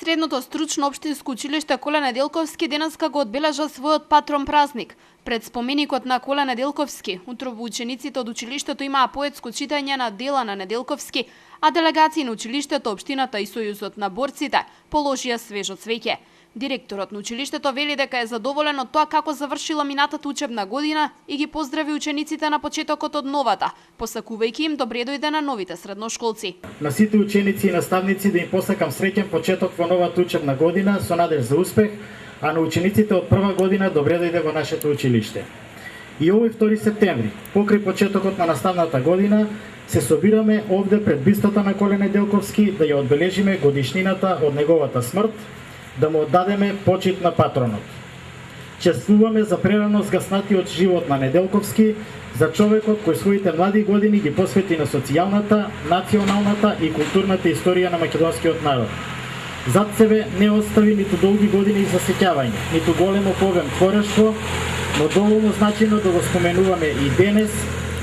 Средното стручно општинско училиште Коле Неделковски денеска го одбележа својот патрон празник. Пред споменикот на Коле Неделковски, утрово учениците од училиштето имаа поетско читање на дела на Неделковски, а делегации на училиштето, општината и Сојузот на борците положија свежо цвеќе. Директорот на училиштето вели дека е задоволен од тоа како завршила минатата учебна година и ги поздрави учениците на почетокот од новата, посакувајќи им добре дојде на новите средношколци. На сите ученици и наставници да им посакам среќен почеток во новата учебна година со надеж за успех, а на учениците од прва година добре дојде во нашето училиште. И овој 2 септември, покрај почетокот на наставната година, се собираме овде пред бистата на Коле Неделковски да ја одбележиме годишнината од неговата смрт, да му оддадеме почит на патронот. Чествуваме за прерано згаснатиот живот на Неделковски, за човекот кој своите млади години ги посвети на социјалната, националната и културната историја на македонскиот народ. Зад себе не остави ниту долги години за сеќавање, ниту големо по обем творештво, но доволно значајно да го споменуваме и денес,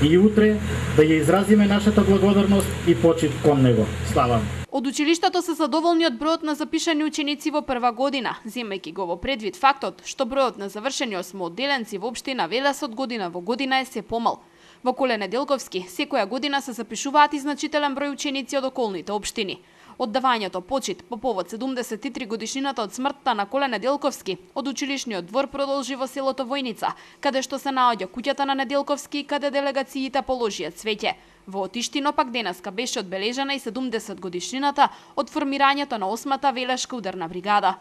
и утре, да ја изразиме нашата благодарност и почит кон него. Слава му! Од училиштето се задоволни од бројот на запишани ученици во прва година, земајќи го во предвид фактот што бројот на завршени осмоотделенци во општина Велес од година во година е се помал. Во Коле Неделковски секоја година се запишуваат и значителен број ученици од околните општини. Оддавањето почит по повод 73 годишнината од смртта на Коле Неделковски од училишниот двор продолжи во селото Војница, каде што се наоѓа куќата на Неделковски, каде делегациите положија цвеќе. Во Отиштино пак денеска беше одбележана и 70 годишнината од формирањето на 8-та Велешка ударна бригада.